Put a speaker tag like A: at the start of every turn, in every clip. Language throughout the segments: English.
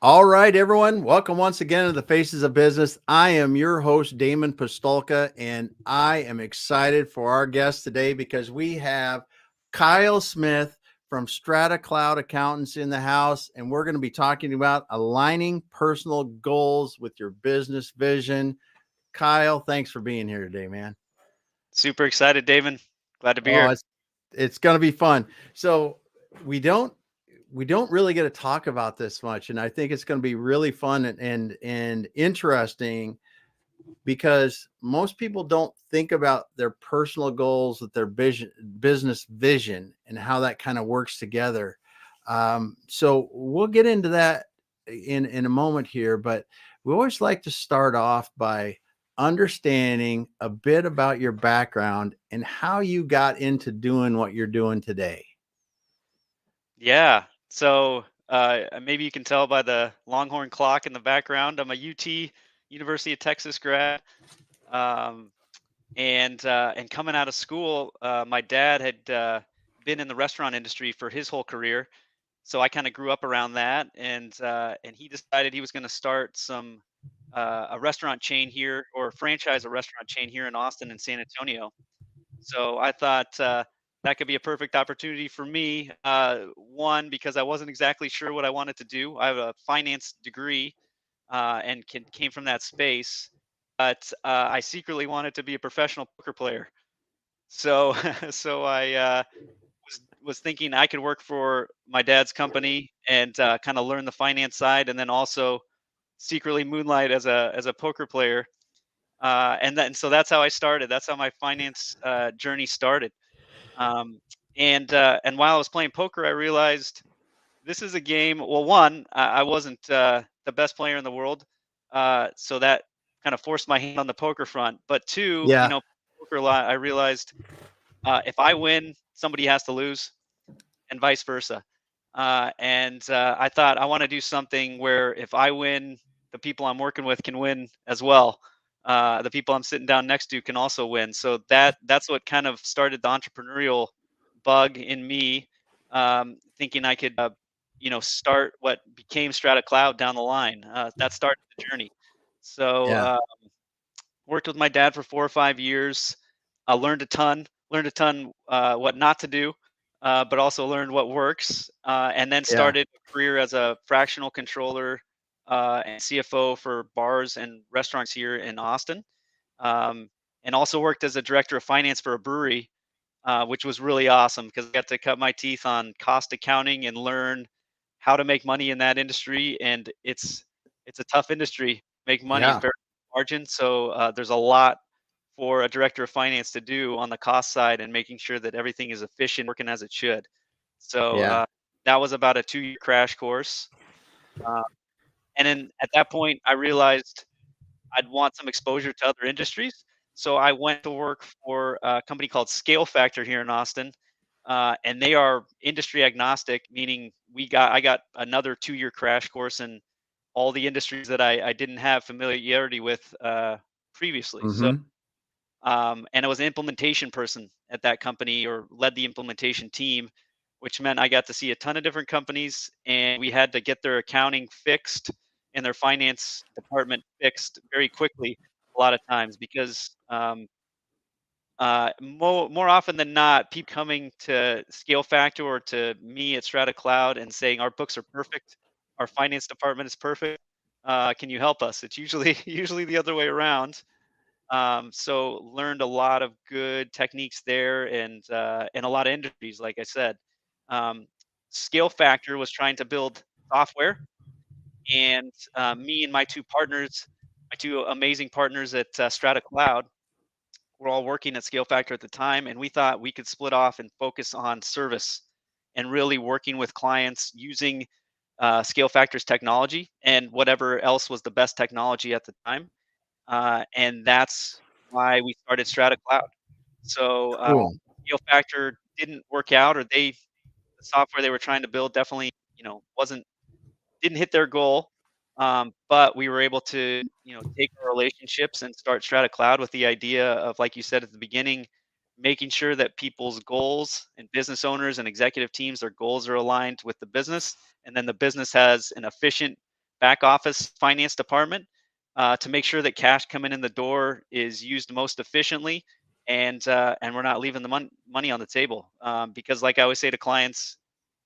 A: All right, everyone. Welcome once again to the Faces of Business. I am your host, Damon Pistolka, and I am excited for our guest today because we have Kyle Smith from Strata Cloud Accountants in the house, and we're going to be talking about aligning personal goals with your business vision. Kyle, thanks for being here today, man.
B: Super excited, Damon. Glad to be
A: Oh,
B: here.
A: it's going to be fun. So we don't we don't really get to talk about this much, and I think it's going to be really fun and interesting because most people don't think about their personal goals with their business vision and how that kind of works together. So we'll get into that in a moment here, but we always like to start off by understanding a bit about your background and how you got into doing what you're doing today.
B: Yeah. Maybe you can tell by the Longhorn clock in the background. I'm a UT University of Texas grad, um, and coming out of school, my dad had been in the restaurant industry for his whole career. So I kind of grew up around that, and he decided he was going to start a restaurant chain here, or franchise a restaurant chain here in Austin and San Antonio. So I thought that could be a perfect opportunity for me. One, because I wasn't exactly sure what I wanted to do. I have a finance degree came from that space, but I secretly wanted to be a professional poker player. So, so I was thinking I could work for my dad's company and kind of learn the finance side, and then also secretly moonlight as a poker player. So that's how I started. That's how my finance journey started. Um, and while I was playing poker, I realized this is a game. Well, one, I wasn't the best player in the world, so that kind of forced my hand on the poker front. But two,
A: Yeah,
B: poker a lot. I realized if I win, somebody has to lose, and vice versa. I thought I want to do something where if I win, the people I'm working with can win as well. The people I'm sitting down next to can also win. So that's what kind of started the entrepreneurial bug in me, thinking I could, start what became Strata Cloud down the line. That started the journey. So
A: yeah,
B: worked with my dad for 4 or 5 years. I learned a ton what not to do, but also learned what works, and then
A: yeah,
B: started a career as a fractional controller and CFO for bars and restaurants here in Austin, um, and also worked as a director of finance for a brewery, which was really awesome because I got to cut my teeth on cost accounting and learn how to make money in that industry. And it's a tough industry. Make money is
A: yeah,
B: very margin, so there's a lot for a director of finance to do on the cost side and making sure that everything is efficient, working as it should. So
A: yeah,
B: that was about a 2-year crash course. Uh, and then at that point, I realized I'd want some exposure to other industries. So I went to work for a company called Scale Factor here in Austin, and they are industry agnostic, meaning I got another 2-year crash course in all the industries that I didn't have familiarity with previously. So
A: mm-hmm.
B: and I was an implementation person at that company, or led the implementation team, which meant I got to see a ton of different companies, and we had to get their accounting fixed and their finance department fixed very quickly a lot of times because more often than not, people coming to Scale Factor or to me at Strata Cloud and saying our books are perfect, our finance department is perfect. Can you help us? It's usually usually the other way around. So learned a lot of good techniques there, and a lot of industries, like I said. Um, Scale Factor was trying to build software, and me and my two amazing partners at Strata Cloud, were all working at Scale Factor at the time, and we thought we could split off and focus on service and really working with clients using Scale Factor's technology and whatever else was the best technology at the time. And that's why we started Strata Cloud. So
A: Cool.
B: Scale Factor didn't work out, or the software they were trying to build definitely, wasn't didn't hit their goal. But we were able to, take our relationships and start Strata Cloud with the idea of, like you said at the beginning, making sure that people's goals and business owners and executive teams, their goals are aligned with the business, and then the business has an efficient back office finance department to make sure that cash coming in the door is used most efficiently, and we're not leaving the money on the table. Because, like I always say to clients,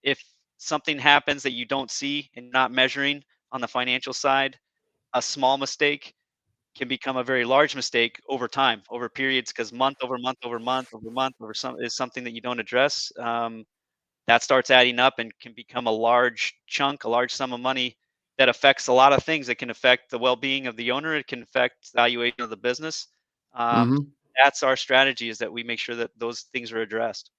B: if something happens that you don't see and not measuring on the financial side, a small mistake can become a very large mistake over time, over periods, because month over month over month over month over some is something that you don't address. That starts adding up and can become a large chunk, a large sum of money that affects a lot of things. It can affect the well-being of the owner. It can affect valuation of the business. Um,
A: Hmm.
B: that's our strategy, is that we make sure that those things are addressed.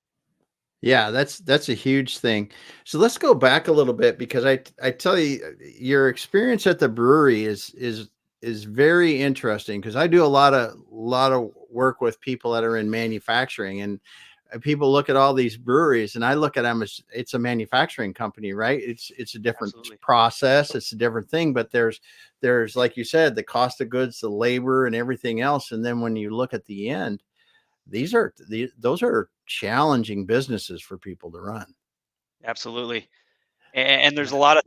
A: Yeah, that's a huge thing. So let's go back a little bit because I tell you your experience at the brewery is very interesting because I do a lot of work with people that are in manufacturing and people look at all these breweries and I look at them as it's a manufacturing company, right? It's a different
B: Absolutely.
A: process, it's a different thing, but there's like you said, the cost of goods, the labor and everything else. And then when you look at the end, those are challenging businesses for people to run.
B: Absolutely. And there's a lot of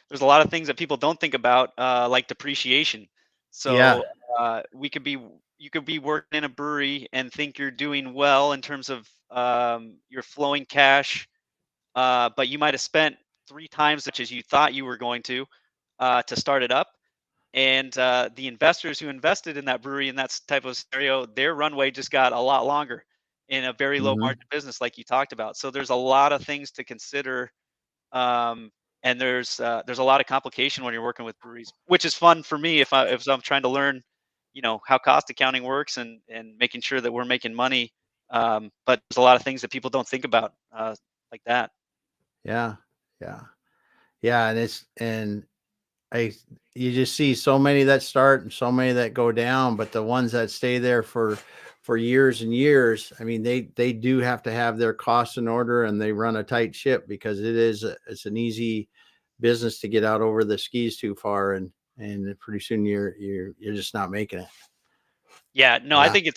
B: there's a lot of things that people don't think about, like depreciation.
A: Yeah.
B: So we could be you could be working in a brewery and think you're doing well in terms of your flowing cash, but you might have spent 3 times as much as you thought you were going to start it up. And the investors who invested in that brewery in that type of scenario, their runway just got a lot longer in a very low
A: Mhm.
B: margin business, like you talked about. So there's a lot of things to consider, um, and there's a lot of complication when you're working with breweries, which is fun for me if I'm trying to learn, how cost accounting works, and making sure that we're making money. But there's a lot of things that people don't think about, like that.
A: Yeah. Yeah. Yeah, and I you just see so many that start and so many that go down, but the ones that stay there for years and years, I mean, they do have to have their costs in order and they run a tight ship because it's an easy business to get out over the skis too far and pretty soon you're just not making it.
B: Yeah, no, I
A: Yeah.
B: think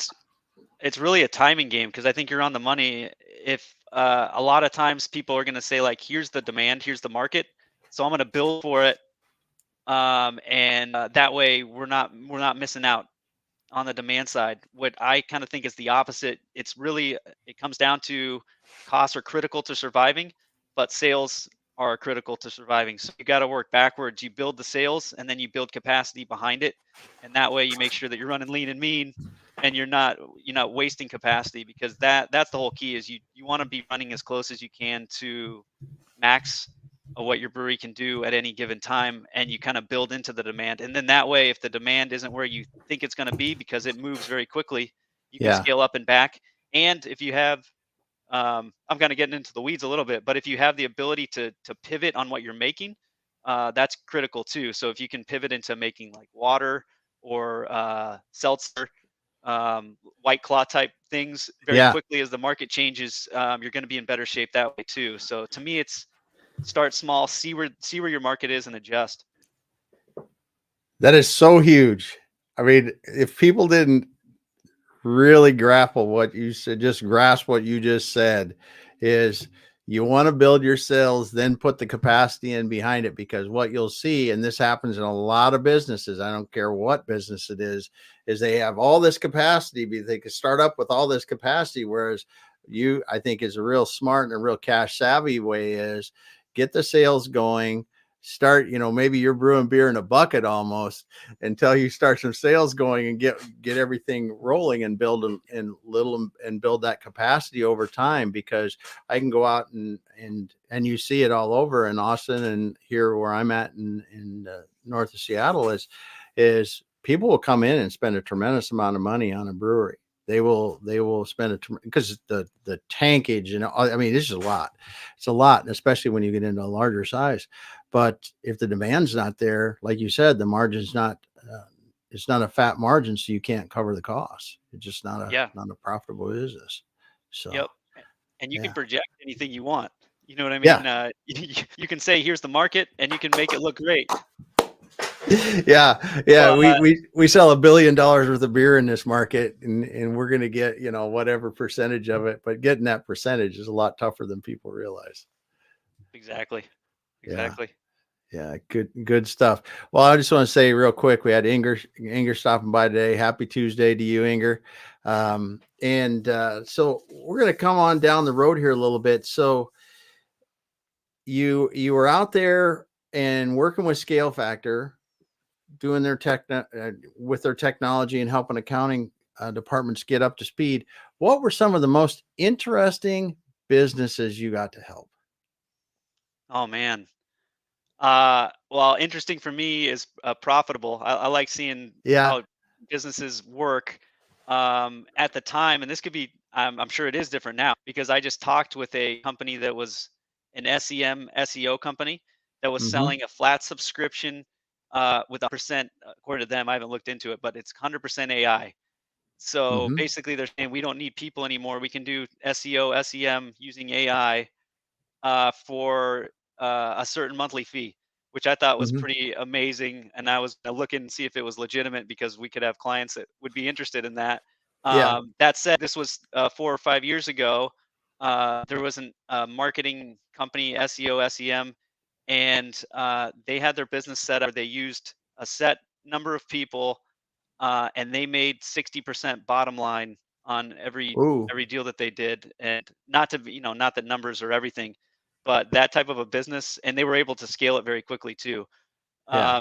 B: it's really a timing game, because I think you're on the money. If a lot of times people are going to say, like, here's the demand, here's the market, so I'm going to build for it, and that way we're not missing out on the demand side. What I kind of think is the opposite. It comes down to costs are critical to surviving, but sales are critical to surviving. So you got to work backwards. You build the sales and then you build capacity behind it. And that way you make sure that you're running lean and mean, and you're not wasting capacity, because that's the whole key, is you want to be running as close as you can to max of what your brewery can do at any given time, and you kind of build into the demand. And then that way, if the demand isn't where you think it's going to be, because it moves very quickly, you can
A: Yeah.
B: scale up and back. And if you have, I'm kind of getting into the weeds a little bit, but if you have the ability to pivot on what you're making, that's critical too. So if you can pivot into making like water or seltzer, white claw type things very
A: Yeah.
B: quickly as the market changes, you're going to be in better shape that way too. So to me, it's start small, see where your market is, and adjust.
A: That is so huge. I mean, if people didn't really grapple what you said, just grasp what you just said, is you want to build your sales, then put the capacity in behind it. Because what you'll see, and this happens in a lot of businesses, I don't care what business it is they have all this capacity, they can start up with all this capacity. Whereas I think is a real smart and a real cash savvy way is get the sales going, start, maybe you're brewing beer in a bucket almost until you start some sales going and get everything rolling and build and little and build that capacity over time. Because I can go out and you see it all over in Austin and here where I'm at in north of Seattle is people will come in and spend a tremendous amount of money on a brewery. They will spend because the tankage and I mean it's just a lot. It's a lot, especially when you get into a larger size. But if the demand's not there, like you said, the margin's not. It's not a fat margin, so you can't cover the costs. It's just
B: Yeah.
A: not a profitable business. So
B: Yep. And you can
A: yeah,
B: project anything you want. You know what I
A: yeah,
B: mean? You can say, "Here's the market," and you can make it look great.
A: yeah, yeah.
B: But
A: We sell $1 billion worth of beer in this market, and we're gonna get whatever percentage of it. But getting that percentage is a lot tougher than people realize.
B: exactly,
A: Yeah,
B: exactly.
A: Yeah, good stuff. Well, I just want to say real quick, we had Inger stopping by today. Happy Tuesday to you, Inger. And so we're going to come on down the road here a little bit. So you were out there and working with Scale Factor, doing their with their technology and helping accounting departments get up to speed. What were some of the most interesting businesses you got to help?
B: Oh man. Well, interesting for me is profitable. I like seeing
A: Yeah.
B: how businesses work. At the time, and this could be, I'm sure it is different now because I just talked with a company that was an SEM SEO company that was
A: Mm-hmm.
B: selling a flat subscription with 100%, according to them. I haven't looked into it, but it's 100% AI. So
A: Mm-hmm.
B: basically, they're saying we don't need people anymore. We can do SEO, SEM using AI for a certain monthly fee, which I thought was
A: Mm-hmm.
B: pretty amazing. And I was gonna look and see if it was legitimate because we could have clients that would be interested in that.
A: Yeah.
B: That said, this was 4 or 5 years ago. There was a marketing company, SEO, SEM, and they had their business set up. They used a set number of people and they made 60% bottom line on
A: Ooh.
B: every deal that they did. And not to not that numbers are everything, but that type of a business, and they were able to scale it very quickly too.
A: Yeah.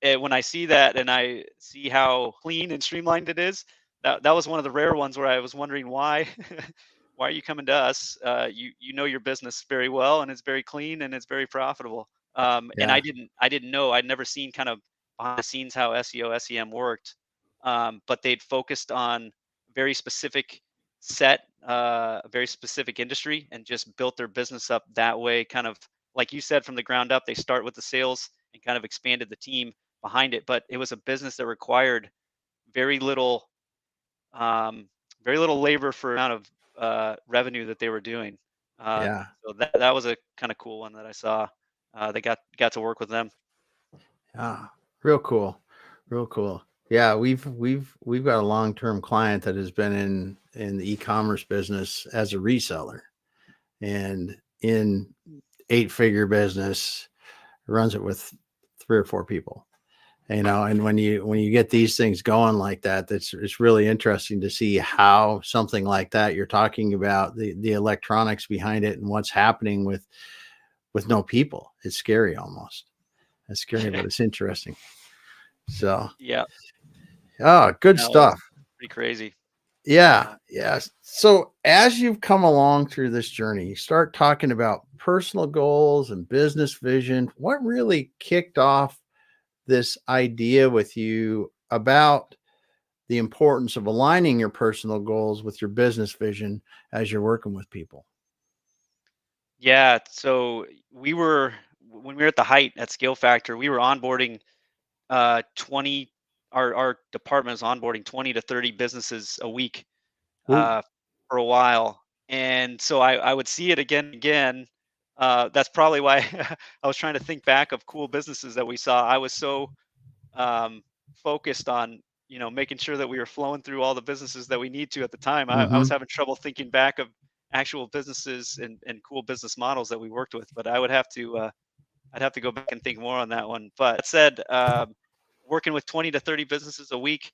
B: When I see that and I see how clean and streamlined it is, that was one of the rare ones where I was wondering why why are you coming to us? You know your business very well, and it's very clean and it's very profitable. And
A: Yeah.
B: I didn't know, I'd never seen kind of behind the scenes how SEO SEM worked, but they'd focused on very specific a very specific industry and just built their business up that way, kind of like you said, from the ground up. They start with the sales and kind of expanded the team behind it. But it was a business that required very little, um, very little labor for the amount of revenue that they were doing. Uh,
A: Yeah.
B: so that was a kind of cool one that I saw. They got to work with them.
A: Ah, real cool. Real cool. Yeah, we've got a long-term client that has been in the e-commerce business as a reseller and in eight-figure business, runs it with three or four people. And when you get these things going like that, it's really interesting to see how something like that, you're talking about the electronics behind it and what's happening with no people. It's scary almost. It's scary, but it's interesting. So,
B: Yeah,
A: good
B: no, it's
A: stuff.
B: pretty crazy.
A: Yeah, yes. So, as you've come along through this journey, you start talking about personal goals and business vision. What really kicked off this idea with you about the importance of aligning your personal goals with your business vision as you're working with people?
B: Yeah, so we were when we were at the height at Scale Factor, we were onboarding 20 our department was onboarding 20 to 30 businesses a week
A: Ooh.
B: uh, for a while. And so I would see it again and again. That's probably why I was trying to think back of cool businesses that we saw. I was so um, focused on making sure that we were flowing through all the businesses that we need to at the time. I was
A: Mhm.
B: having trouble thinking back of actual businesses and cool business models that we worked with, but I would have to I'd have to go back and think more on that one. But that said, working with 20 to 30 businesses a week,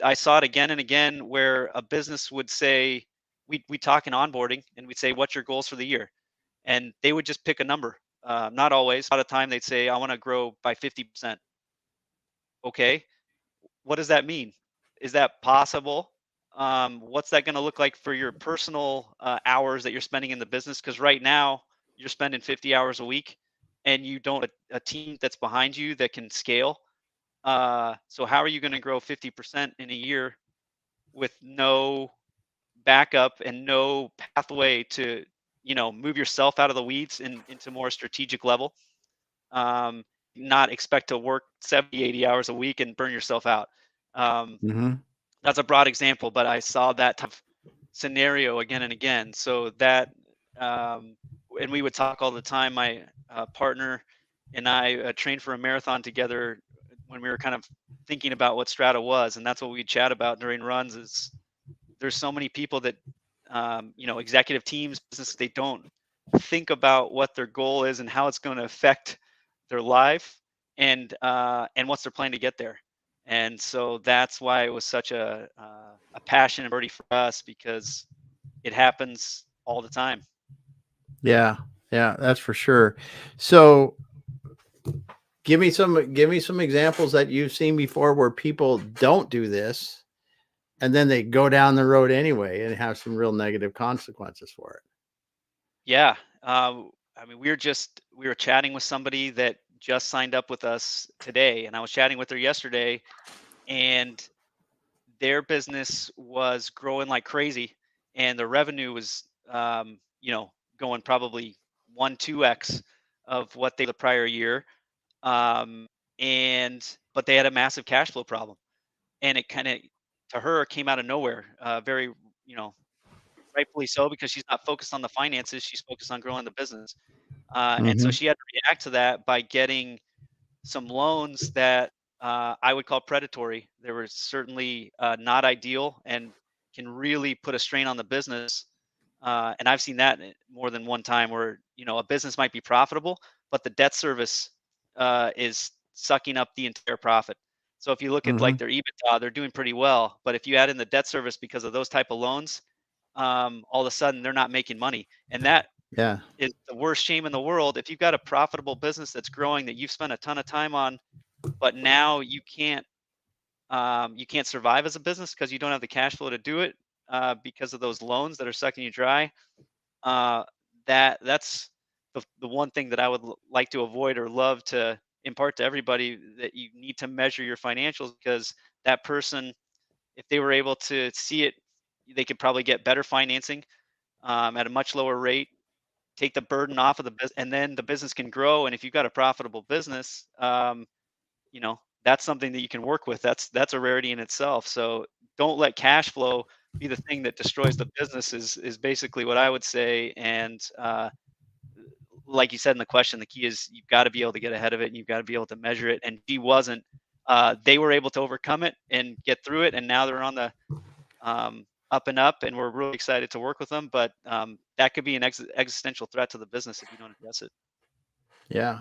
B: I saw it again and again where a business would say, we talk in onboarding and we'd say, what's your goals for the year? And they would just pick a number. Not always. A lot of time they'd say, I want to grow by 50%. Okay, what does that mean? Is that possible? What's that going to look like for your personal hours that you're spending in the business? Because right now you're spending 50 hours a week, and you don't a team that's behind you that can scale. So how are you going to grow 50% in a year with no backup and no pathway to move yourself out of the weeds and into more strategic level? um, Not expect to work 70, 80 hours a week and burn yourself out. um,
A: Mhm.
B: that's a broad example, but I saw that type of scenario again and again. So that, um, and we would talk all the time. My partner and I trained for a marathon together when we were kind of thinking about what Strata was, and that's what we chat about during runs. Is there's so many people that executive teams, business, they don't think about what their goal is and how it's going to affect their life, and what's their plan to get there. And so that's why it was such a passion and priority for us, because it happens all the time.
A: Yeah. Yeah, that's for sure. So give me some examples that you've seen before where people don't do this and then they go down the road anyway and have some real negative consequences for it.
B: Yeah. I mean, we were chatting with somebody that just signed up with us today, and I was chatting with her yesterday, and their business was growing like crazy, and the revenue was, going probably 2x of what they the prior year. Um, and but they had a massive cash flow problem, and it kind of, to her, came out of nowhere. Very, you know, rightfully so, because she's not focused on the finances; she's focused on growing the business. And so
A: Mhm.
B: she had to react to that by getting some loans that I would call predatory. They were certainly not ideal and can really put a strain on the business. And I've seen that more than one time, where a business might be profitable, but the debt service is sucking up the entire profit. So if you look at like
A: Mhm.
B: their EBITDA, they're doing pretty well, but if you add in the debt service because of those type of loans, all of a sudden they're not making money, and that
A: Yeah.
B: is the worst shame in the world. If you've got a profitable business that's growing, that you've spent a ton of time on, but now you can't survive as a business because you don't have the cash flow to do it, because of those loans that are sucking you dry. Uh, that's the one thing that I would like to avoid, or love to impart to everybody, that you need to measure your financials, because that person, if they were able to see it, they could probably get better financing, at a much lower rate, take the burden off of the business, and then the business can grow. And if you've got a profitable business, that's something that you can work with. That's a rarity in itself. So don't let cash flow be the thing that destroys the business, is basically what I would say. And like you said in the question, the key is you've got to be able to get ahead of it, and you've got to be able to measure it. And she wasn't. They were able to overcome it and get through it, and now they're on the up and up, and we're really excited to work with them. But that could be an existential threat to the business if you don't address it.
A: Yeah.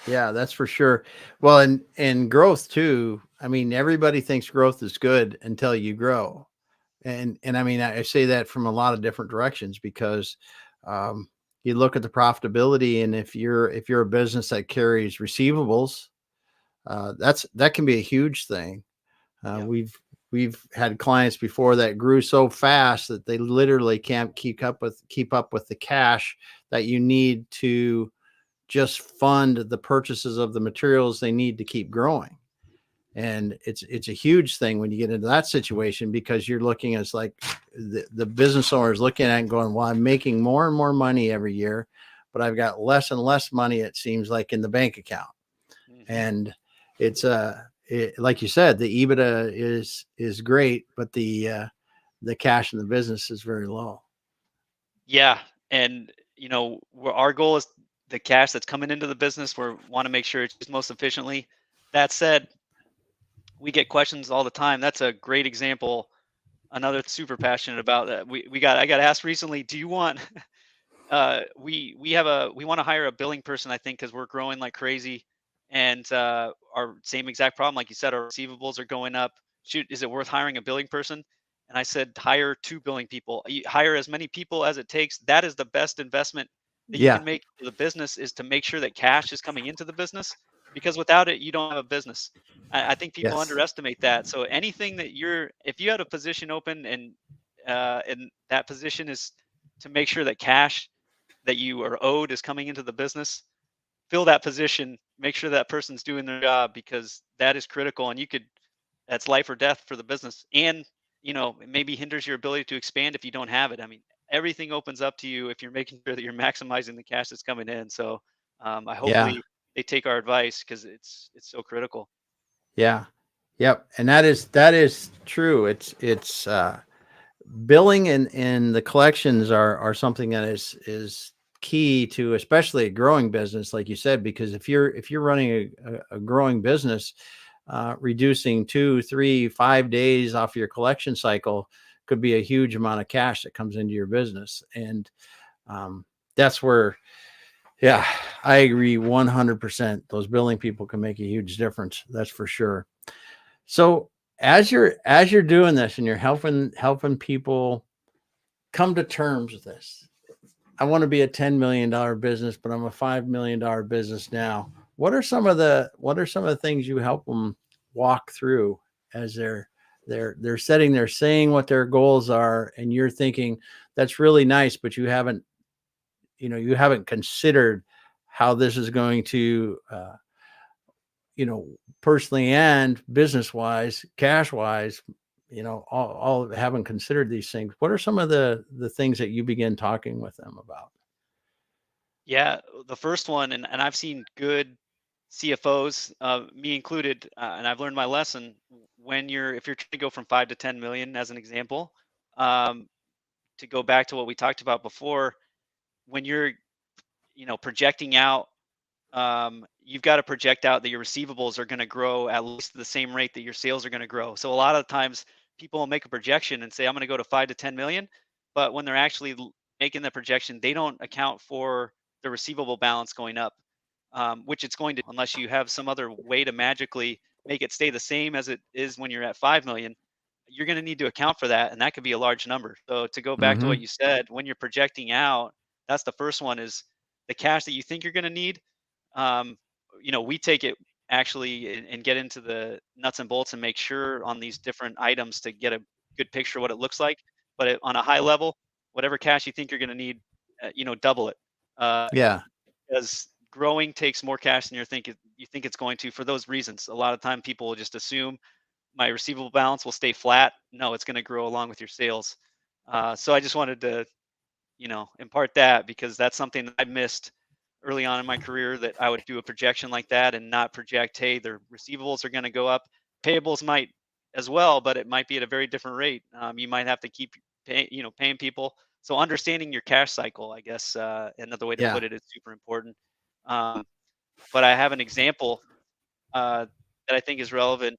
A: Yeah, that's for sure. Well, and growth too. I mean, everybody thinks growth is good until you grow. And I mean, I say that from a lot of different directions because um, you look at the profitability, and if you're a business that carries receivables, that can be a huge thing. Uh,
B: Yeah.
A: we've we've had clients before that grew so fast that they literally can't keep up with the cash that you need to just fund the purchases of the materials they need to keep growing. And it's a huge thing when you get into that situation, because you're looking as like the business owner is looking at it and going, well, I'm making more and more money every year, but I've got less and less money, it seems like, in the bank account.
B: Hmm.
A: And it's like you said, the EBITDA is great, but the cash in the business is very low.
B: Yeah, and our goal is the cash that's coming into the business. We want to make sure it's used most efficiently. That said, we get questions all the time. That's a great example. Another super passionate about that. I got asked recently, do you want we want to hire a billing person, I think, because we're growing like crazy, and our same exact problem, like you said, our receivables are going up. Shoot, is it worth hiring a billing person? And I said, hire two billing people. Hire as many people as it takes. That is the best investment that you
A: Yeah.
B: can make for the business, is to make sure that cash is coming into the business, because without it, you don't have a business. I think people
A: Yes.
B: underestimate that. So anything that if you had a position open, and that position is to make sure that cash that you are owed is coming into the business, fill that position, make sure that person's doing their job, because that is critical. And that's life or death for the business. And, it maybe hinders your ability to expand if you don't have it. I mean, everything opens up to you if you're making sure that you're maximizing the cash that's coming in. So I
A: Yeah.
B: hopefully they take our advice, because it's so critical.
A: Yeah. Yep. And that is true. It's billing and the collections are something that is key to, especially a growing business, like you said, because if you're running a growing business, reducing 2, 3, 5 days off your collection cycle could be a huge amount of cash that comes into your business. And um, that's where Yeah, I agree 100%. Those billing people can make a huge difference. That's for sure. So as you're doing this and you're helping people come to terms with this, I want to be a $10 million business, but I'm a $5 million business now. What are some of the things you help them walk through as they're setting, they're saying what their goals are, and you're thinking that's really nice, but you haven't considered how this is going to, personally and business wise, cash wise, all haven't considered these things. What are some of the things that you begin talking with them about?
B: Yeah, the first one, and I've seen good CFOs, me included, and I've learned my lesson. When if you're trying to go from 5 to 10 million, as an example, um, to go back to what we talked about before, when you're projecting out, you've got to project out that your receivables are going to grow at least the same rate that your sales are going to grow. So a lot of times people will make a projection and say, I'm going to go to 5 to 10 million. But when they're actually making the projection, they don't account for the receivable balance going up, which it's going to, unless you have some other way to magically make it stay the same as it is when you're at 5 million. You're going to need to account for that. And that could be a large number. So to go back to what
A: Hmm.
B: you said, when you're projecting out, that's the first one, is the cash that you think you're going to need. um, we take it actually and get into the nuts and bolts and make sure on these different items to get a good picture of what it looks like. But on a high level, whatever cash you think you're going to need, double it. Uh,
A: Yeah.
B: because growing takes more cash than you think it's going to, for those reasons. A lot of time people will just assume my receivable balance will stay flat. No, it's going to grow along with your sales. So I just wanted to impart that, because that's something that I missed early on in my career, that I would do a projection like that and not project, hey, their receivables are going to go up. Payables might as well, but it might be at a very different rate. You might have to keep paying people. So understanding your cash cycle, I guess, another way to
A: Yeah.
B: put it, is super important. Um, but I have an example that I think is relevant.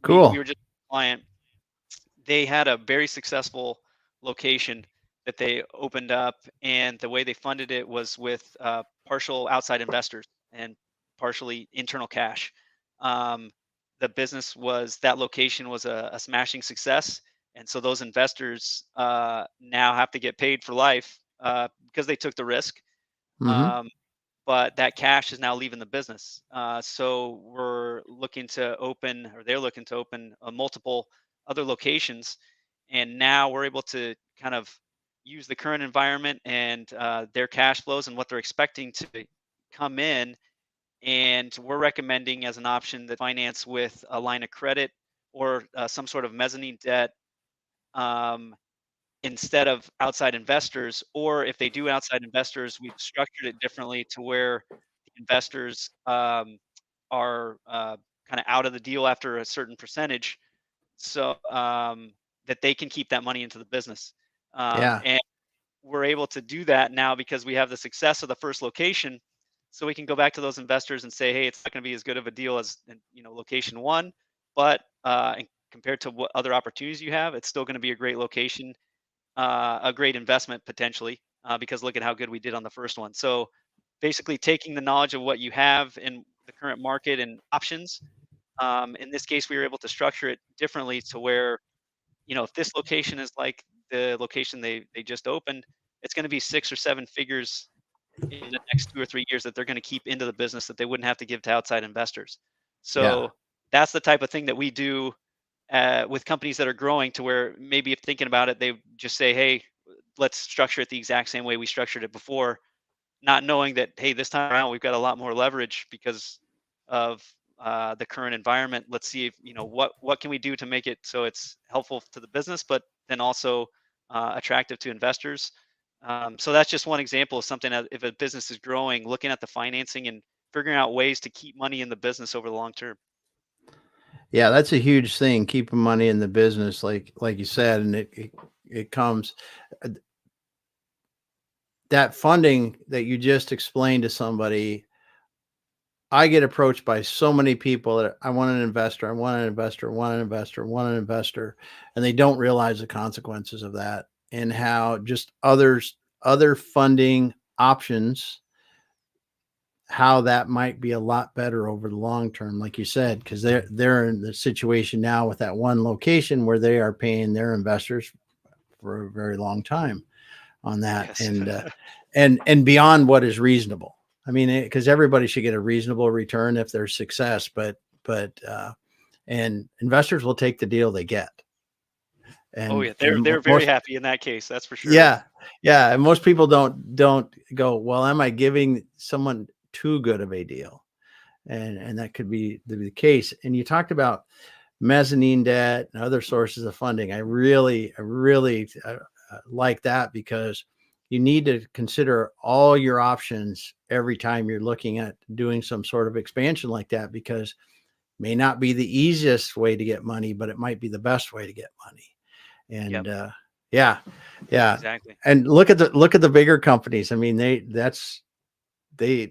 B: We
A: Cool.
B: were just a client. They had a very successful location that they opened up, and the way they funded it was with partial outside investors and partially internal cash. Um, the business was that location was a smashing success, and so those investors now have to get paid for life because they took the risk.
A: Hmm.
B: Um, but that cash is now leaving the business. So we're looking to open, or they're looking to open, multiple other locations, and now we're able to kind of use the current environment and their cash flows and what they're expecting to come in, and we're recommending as an option that finance with a line of credit or some sort of mezzanine debt. Um, Instead of outside investors, or if they do outside investors, we've structured it differently to where the investors are kind of out of the deal after a certain percentage, so that they can keep that money into the business.
A: Yeah.
B: And we're able to do that now because we have the success of the first location. So we can go back to those investors and say, hey, it's not going to be as good of a deal as location one, but compared to what other opportunities you have, it's still going to be a great location, a great investment potentially, because look at how good we did on the first one. So basically taking the knowledge of what you have in the current market and options. In this case, we were able to structure it differently to where, if this location is like the location they just opened, it's going to be 6 or 7 figures in the next 2 or 3 years that they're going to keep into the business that they wouldn't have to give to outside investors.
A: Yeah.
B: So that's the type of thing that we do with companies that are growing, to where maybe if thinking about it, they just say, hey, let's structure it the exact same way we structured it before, not knowing that, hey, this time around we've got a lot more leverage because of the current environment. Let's see if what can we do to make it so it's helpful to the business, but then also attractive to investors. So that's just one example of something that, if a business is growing, looking at the financing and figuring out ways to keep money in the business over the long term.
A: Yeah, that's a huge thing, keeping money in the business, like you said, and it comes, uh, that funding that you just explained to somebody. I get approached by so many people that I want an investor, I want an investor, I want an investor, I want an investor, and they don't realize the consequences of that, and how just other funding options how that might be a lot better over the long term, like you said, because they're in the situation now with that one location where they are paying their investors for a very long time on that,
B: Yes.
A: and beyond what is reasonable. I mean, because everybody should get a reasonable return if there's success, but and investors will take the deal they get,
B: Oh
A: and
B: yeah, they're very
A: most,
B: happy in that case. That's for sure.
A: yeah, yeah, and most people don't go, well, am I giving someone too good of a deal? And that could be the case. And you talked about mezzanine debt and other sources of funding. I really like that, because you need to consider all your options every time you're looking at doing some sort of expansion like that, because it may not be the easiest way to get money, but it might be the best way to get money.
B: Yep.
A: And yeah, yeah.
B: Exactly.
A: And look at the bigger companies. I mean, they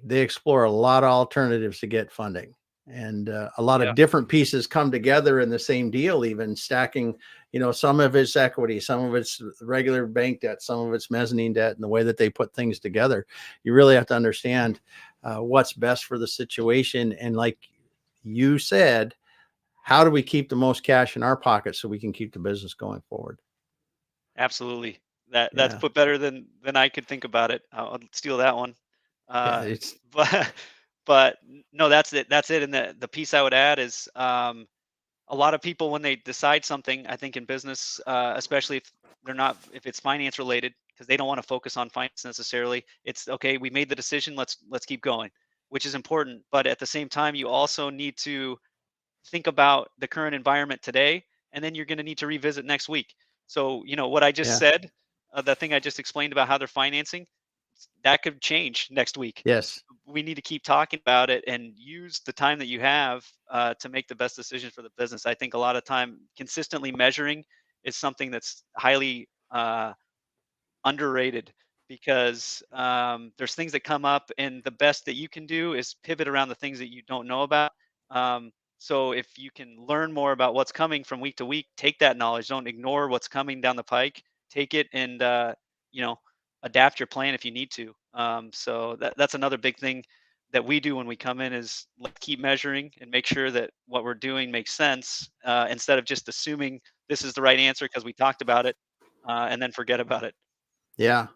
A: explore a lot of alternatives to get funding, and a lot
B: Yeah.
A: of different pieces come together in the same deal, even stacking, some of it's equity, some of it's regular bank debt, some of it's mezzanine debt, and the way that they put things together. You really have to understand what's best for the situation, and like you said, how do we keep the most cash in our pocket so we can keep the business going forward?
B: Absolutely. That's
A: Yeah,
B: put better than I could think about it. I'll steal that one.
A: yeah,
B: Uh,
A: it's
B: but but no, that's it. That's it. And the piece I would add is a lot of people when they decide something, I think in business, especially if it's finance related, because they don't want to focus on finance necessarily. It's okay. We made the decision. Let's keep going, which is important. But at the same time, you also need to think about the current environment today, and then you're going to need to revisit next week. So, what I just
A: yeah,
B: said, the thing I just explained about how they're financing, that could change next week.
A: yes,
B: We need to keep talking about it and use the time that you have to make the best decision for the business. I think a lot of time consistently measuring is something that's highly underrated because there's things that come up, and the best that you can do is pivot around the things that you don't know about. So if you can learn more about what's coming from week to week, take that knowledge. Don't ignore what's coming down the pike. Take it and you know adapt your plan if you need to. So that's another big thing that we do when we come in is let's keep measuring and make sure that what we're doing makes sense instead of just assuming this is the right answer because we talked about it and then forget about it.
A: yeah.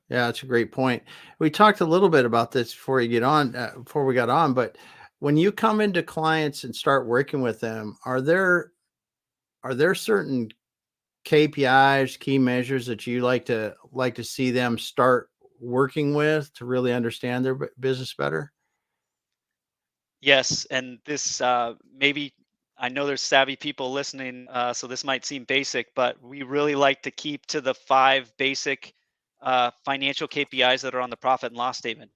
A: Yeah, that's a great point. We talked a little bit about this before we got on, but when you come into clients and start working with them, are there certain KPIs, key measures that you like to see them start working with to really understand their business better?
B: Yes, and this maybe I know there's savvy people listening, so this might seem basic, but we really like to keep to the five basic financial KPIs that are on the profit and loss statement.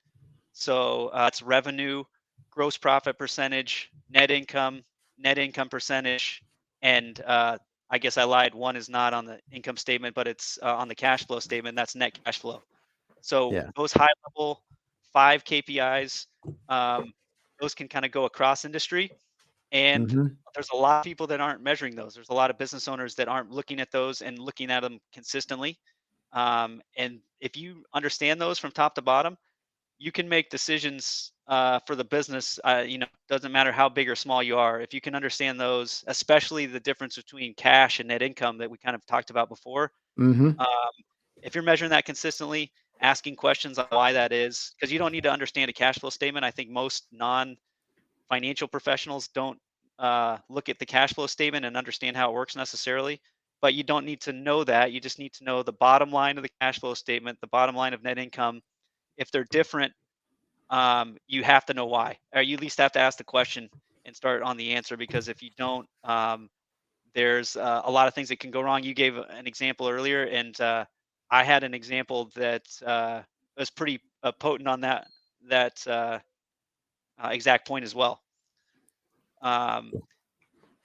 B: So it's revenue, gross profit percentage, net income percentage, and I guess I lied. One is not on the income statement, but it's on the cash flow statement. That's net cash flow. So
A: Yeah.
B: those high level five KPIs, um, those can kind of go across industry. And
A: Hmm.
B: there's a lot of people that aren't measuring those. There's a lot of business owners that aren't looking at those and looking at them consistently. And if you understand those from top to bottom, you can make decisions for the business. Doesn't matter how big or small you are. If you can understand those, especially the difference between cash and net income that we kind of talked about before,
A: Hmm.
B: um, if you're measuring that consistently, asking questions on why that is, because you don't need to understand a cash flow statement. I think most non-financial professionals don't look at the cash flow statement and understand how it works necessarily. But you don't need to know that. You just need to know the bottom line of the cash flow statement, the bottom line of net income. If they're different, you have to know why, or you at least have to ask the question and start on the answer. Because if you don't, there's a lot of things that can go wrong. You gave an example earlier, and I had an example that was pretty potent on that exact point as well. Um,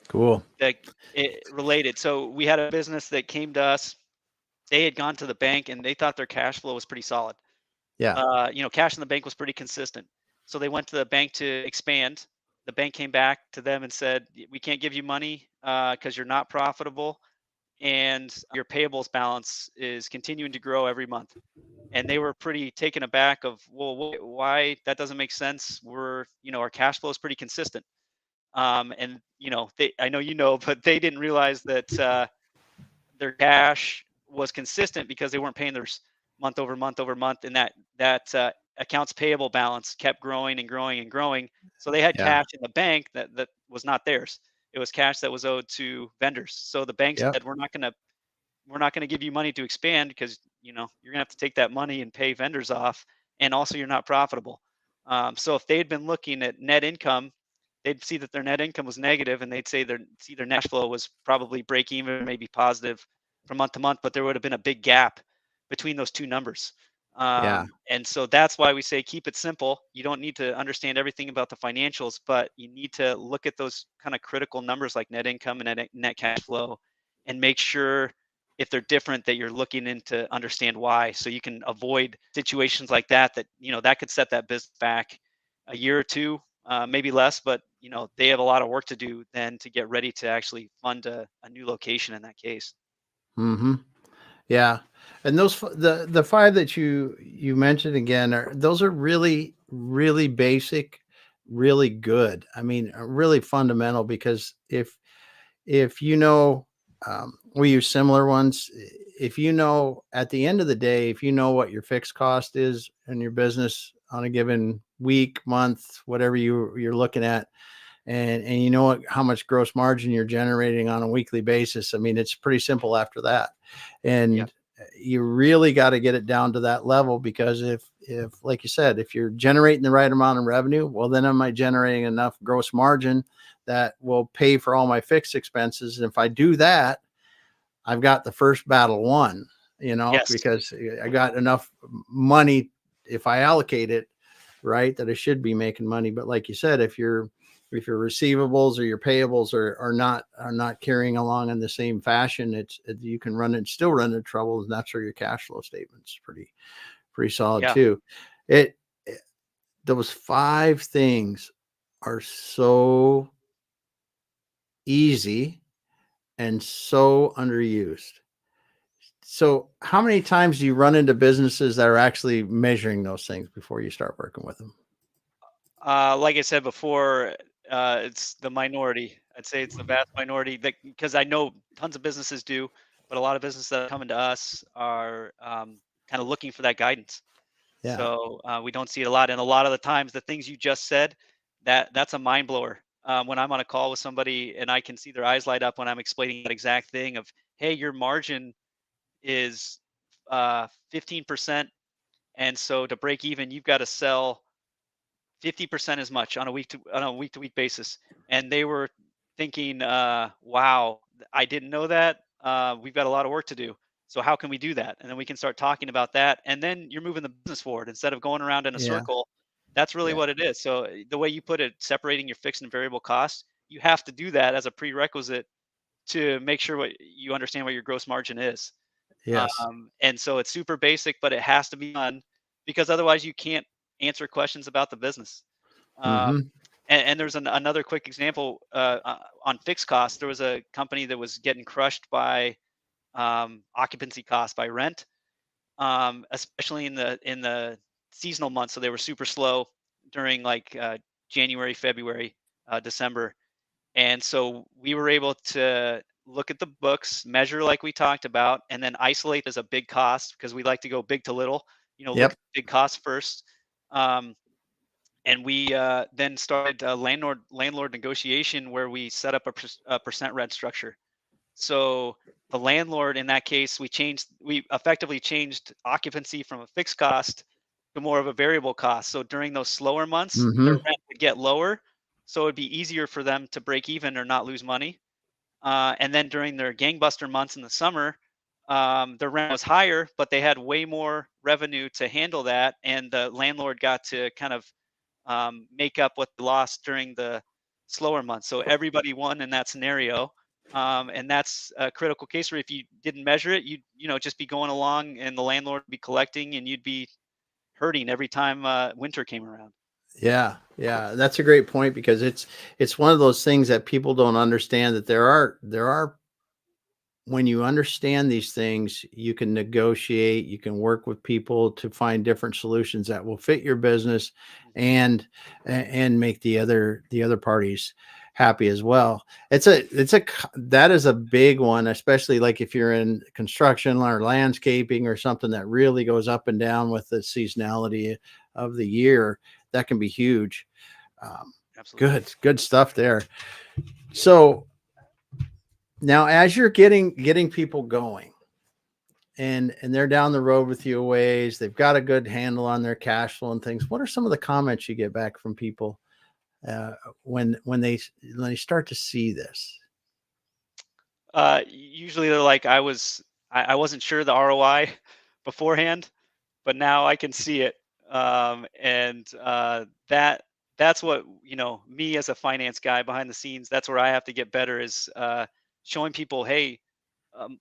A: Cool.
B: that it related. So we had a business that came to us. They had gone to the bank and they thought their cash flow was pretty solid.
A: Yeah.
B: Cash in the bank was pretty consistent. So they went to the bank to expand. The bank came back to them and said, "We can't give you money because you're not profitable." and your payables balance is continuing to grow every month. And they were pretty taken aback of, well, why that doesn't make sense. Our cash flow is pretty consistent. And I know but they didn't realize that their cash was consistent because they weren't paying theirs month over month over month, and that accounts payable balance kept growing and growing and growing. So they had
A: Yeah.
B: cash in the bank that was not theirs. It was cash that was owed to vendors. So the bank
A: Yep.
B: said, we're not going to give you money to expand because you're going to have to take that money and pay vendors off, and also you're not profitable. So if they had been looking at net income, they'd see that their net income was negative, and they'd say their net flow was probably break even, maybe positive from month to month, but there would have been a big gap between those two numbers.
A: Yeah.
B: And so that's why we say keep it simple. You don't need to understand everything about the financials, but you need to look at those kind of critical numbers like net income and net cash flow, and make sure if they're different that you're looking into understand why, so you can avoid situations like that could set that business back a year or two, maybe less, but they have a lot of work to do then to get ready to actually fund a new location in that case.
A: Mm-hmm. Yeah. And the five that you mentioned again those are really, really basic, really good. I mean, really fundamental, because if we use similar ones. If at the end of the day, if you know what your fixed cost is in your business on a given week, month, whatever you're looking at, and how much gross margin you're generating on a weekly basis, I mean, it's pretty simple after that.
B: Yeah.
A: And you really got to get it down to that level, because if like you said, if you're generating the right amount of revenue, well, then am I generating enough gross margin that will pay for all my fixed expenses? And if I do that, I've got the first battle won,
B: Yes.
A: because I got enough money, if I allocate it right, that I should be making money. But like you said, if your receivables or your payables are not carrying along in the same fashion, you can still run into trouble, and that's where your cash flow statement's pretty solid
B: Yeah.
A: too. It those five things are so easy and so underused. So how many times do you run into businesses that are actually measuring those things before you start working with them?
B: Like I said before, it's the minority. I'd say it's the vast minority, because I know tons of businesses do, but a lot of businesses that are coming to us are kind of looking for that guidance.
A: Yeah.
B: So we don't see it a lot, and a lot of the times, the things you just said, that's a mind blower. When I'm on a call with somebody and I can see their eyes light up when I'm explaining that exact thing of, hey, your margin is 15%, and so to break even, you've got to sell 50% as much on a week to week basis. And they were thinking, wow, I didn't know that. We've got a lot of work to do. So how can we do that? And then we can start talking about that. And then you're moving the business forward instead of going around in a
A: Yeah.
B: circle. That's really
A: Yeah.
B: what it is. So the way you put it, separating your fixed and variable costs, you have to do that as a prerequisite to make sure what you understand what your gross margin is.
A: Yes.
B: And so it's super basic, but it has to be done, because otherwise you can't answer questions about the business. Um,
A: Mm-hmm.
B: and there's another quick example on fixed costs. There was a company that was getting crushed by occupancy costs, by rent, especially in the seasonal months. So they were super slow during like January, February, December, and so we were able to look at the books, measure like we talked about, and then isolate as a big cost, because we like to go big to little. Look
A: Yep.
B: at the big costs first. Um, and we then started a landlord negotiation where we set up a percent rent structure. So the landlord, in that case, we effectively changed occupancy from a fixed cost to more of a variable cost. So during those slower months, their
A: Mm-hmm.
B: rent would get lower, so it'd be easier for them to break even or not lose money. And then during their gangbuster months in the summer, the rent was higher, but they had way more revenue to handle that, and the landlord got to kind of make up what they lost during the slower months. So everybody won in that scenario. And that's a critical case where if you didn't measure it, you'd just be going along, and the landlord would be collecting, and you'd be hurting every time winter came around.
A: Yeah. Yeah. That's a great point, because it's one of those things that people don't understand, that there are when you understand these things, you can negotiate, you can work with people to find different solutions that will fit your business
B: Mhm.
A: and and make the other parties happy as well. That is a big one, especially like if you're in construction or landscaping or something that really goes up and down with the seasonality of the year. That can be huge. Um,
B: Absolutely.
A: good stuff there. So now, as you're getting people going, and they're down the road with you a ways, they've got a good handle on their cash flow and things. What are some of the comments you get back from people uh, when they start to see this?
B: Usually they're like, I wasn't sure the ROI beforehand, but now I can see it. And that's what, me as a finance guy behind the scenes, that's where I have to get better is showing people, hey,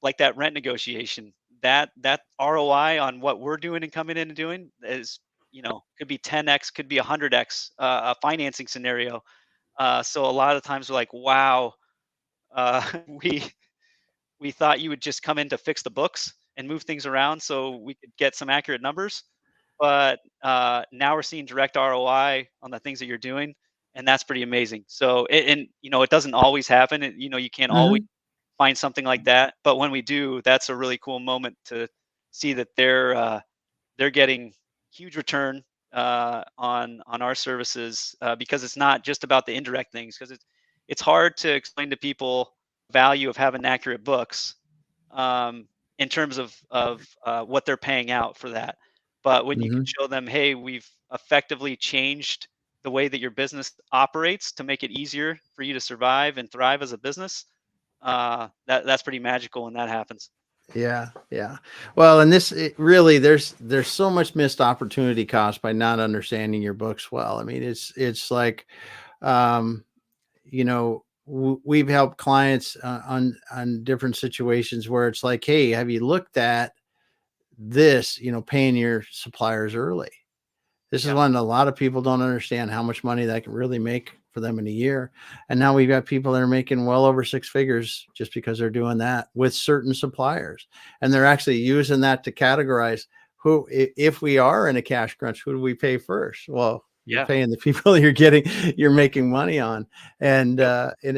B: like that rent negotiation, that ROI on what we're doing and coming in and doing is, could be 10x, could be 100x a financing scenario. So a lot of times we're like, wow, we we thought you would just come in to fix the books and move things around so we could get some accurate numbers. But now we're seeing direct ROI on the things that you're doing, and that's pretty amazing. So, and it doesn't always happen. You can't always
A: Hmm.
B: find something like that. But when we do, that's a really cool moment to see that they're getting huge return on our services because it's not just about the indirect things. Because it's hard to explain to people value of having accurate books um, in terms of what they're paying out for that. But when you can
A: Hmm.
B: show them, hey, we've effectively changed the way that your business operates to make it easier for you to survive and thrive as a business, that's pretty magical when that happens.
A: Yeah, yeah. Well, and really, there's so much missed opportunity cost by not understanding your books well. I mean, it's like, um, we've helped clients on different situations where it's like, hey, have you looked at this? Paying your suppliers early. This is
B: Yeah,
A: one a lot of people don't understand how much money that can really make for them in a year. And now we've got people that are making well over six figures just because they're doing that with certain suppliers. And they're actually using that to categorize if we are in a cash crunch, who do we pay first? Well, you're
B: yeah,
A: paying the people you're making money on.
B: yep.
A: And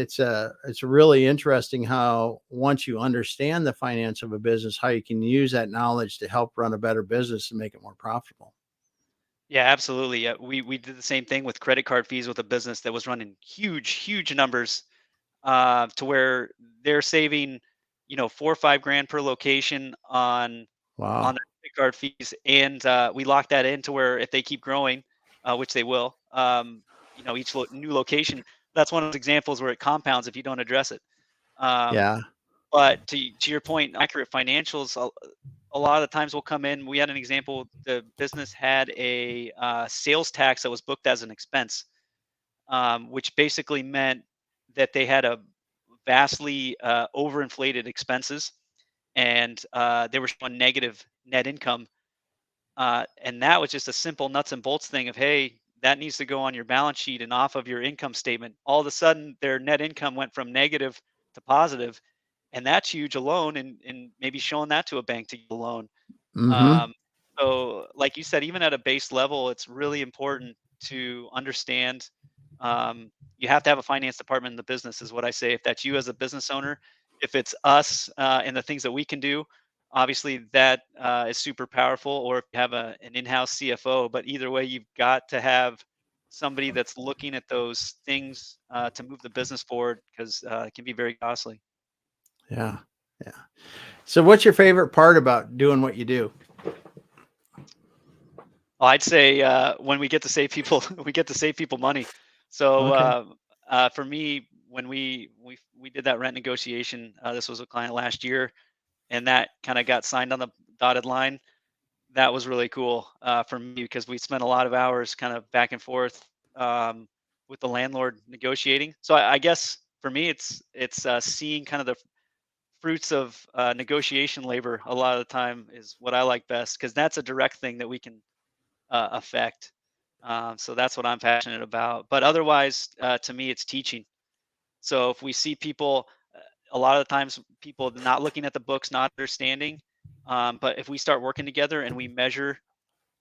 A: it's really interesting how once you understand the finance of a business, how you can use that knowledge to help run a better business and make it more profitable.
B: Yeah, absolutely. Yeah, we did the same thing with credit card fees with a business that was running huge numbers to where they're saving, 4 or 5 grand per location on
A: Wow.
B: their credit card fees, and we lock that in to where if they keep growing, which they will, each new location, that's one of those examples where it compounds if you don't address it. Um,
A: Yeah.
B: but to your point, accurate financials, a lot of the times will come in. We had an example. The business had a sales tax that was booked as an expense, which basically meant that they had a vastly overinflated expenses, and they were showing negative net income. And that was just a simple nuts and bolts thing of, hey, that needs to go on your balance sheet and off of your income statement. All of a sudden, their net income went from negative to positive, and that's huge alone. And maybe showing that to a bank to get a loan.
A: Mhm.
B: Um, so, like you said, even at a base level, it's really important to understand. You have to have a finance department in the business, is what I say. If that's you as a business owner, if it's us and the things that we can do, obviously that is super powerful. Or if you have an in-house CFO, but either way, you've got to have somebody that's looking at those things to move the business forward because it can be very costly.
A: Yeah. Yeah. So what's your favorite part about doing what you do?
B: Well, I'd say when we get to save people, we get to save people money. So
A: Okay.
B: for me, when we did that rent negotiation, this was a client last year, and that kind of got signed on the dotted line. That was really cool for me because we spent a lot of hours kind of back and forth um, with the landlord negotiating. So I guess for me, it's seeing kind of the fruits of negotiation labor. A lot of the time is what I like best because that's a direct thing that we can effect. So that's what I'm passionate about. But otherwise, to me, it's teaching. So if we see people, a lot of the times people not looking at the books, not understanding. But if we start working together and we measure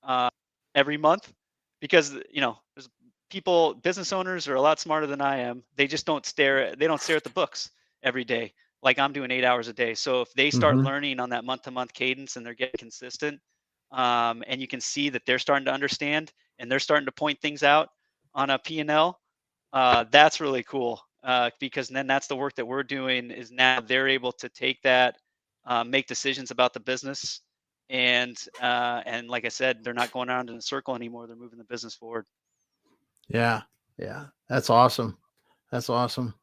B: uh, every month, because there's business owners are a lot smarter than I am. They just they don't stare at the books every day like I'm doing 8 hours a day. So if they start
A: Hmm.
B: learning on that month to month cadence and they're getting consistent, and you can see that they're starting to understand and they're starting to point things out on a P&L, that's really cool, because then that's the work that we're doing is now they're able to take that, make decisions about the business, and like I said, they're not going around in a circle anymore. They're moving the business forward.
A: Yeah. Yeah. That's awesome. That's awesome.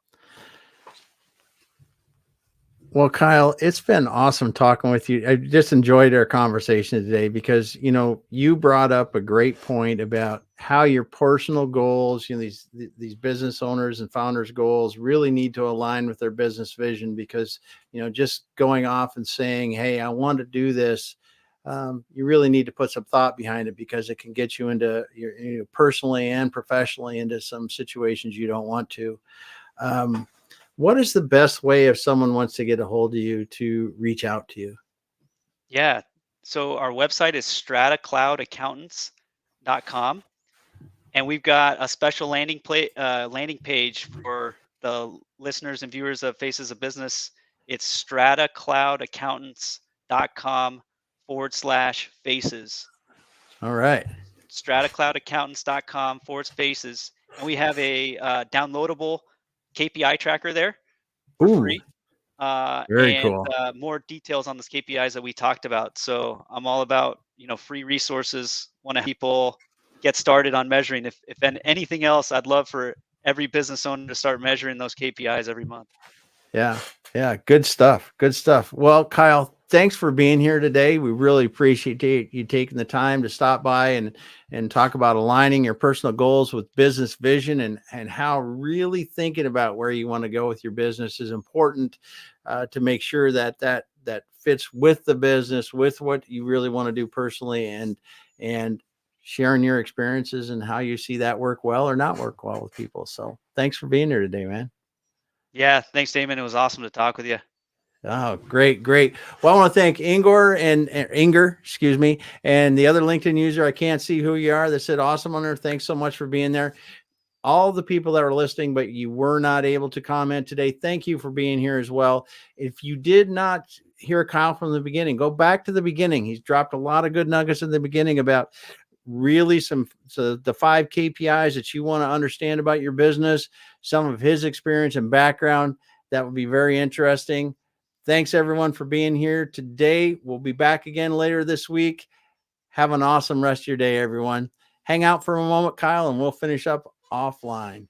A: Well, Kyle, it's been awesome talking with you. I just enjoyed our conversation today because, you brought up a great point about how your personal goals, these business owners and founders goals really need to align with their business vision because, just going off and saying, "Hey, I want to do this." You really need to put some thought behind it because it can get you into personally and professionally into some situations you don't want to. Um, what is the best way if someone wants to get a hold of you to reach out to you?
B: Yeah. So our website is stratacloudaccountants.com, and we've got a special landing page for the listeners and viewers of Faces of Business. It's stratacloudaccountants.com/faces.
A: All right.
B: stratacloudaccountants.com/faces. And we have a downloadable KPI tracker there for
A: Ooh,
B: free,
A: very
B: and
A: cool.
B: more details on this KPIs that we talked about. So I'm all about free resources. Want to people get started on measuring. If anything else, I'd love for every business owner to start measuring those KPIs every month.
A: Yeah. Yeah. Good stuff. Good stuff. Well, Kyle, thanks for being here today. We really appreciate you taking the time to stop by and talk about aligning your personal goals with business vision and how really thinking about where you want to go with your business is important to make sure that fits with the business, with what you really want to do personally and sharing your experiences and how you see that work well or not work well with people. So thanks for being here today, man.
B: Yeah, thanks, Damon. It was awesome to talk with you.
A: Oh, great, great. Well, I want to thank Inger, excuse me, and the other LinkedIn user. I can't see who you are that said awesome on there. Thanks so much for being there. All the people that are listening, but you were not able to comment today. Thank you for being here as well. If you did not hear Kyle from the beginning, go back to the beginning. He's dropped a lot of good nuggets in the beginning about really so the 5 KPIs that you want to understand about your business, some of his experience and background. That would be very interesting. Thanks everyone for being here today. We'll be back again later this week. Have an awesome rest of your day, everyone. Hang out for a moment, Kyle, and we'll finish up offline.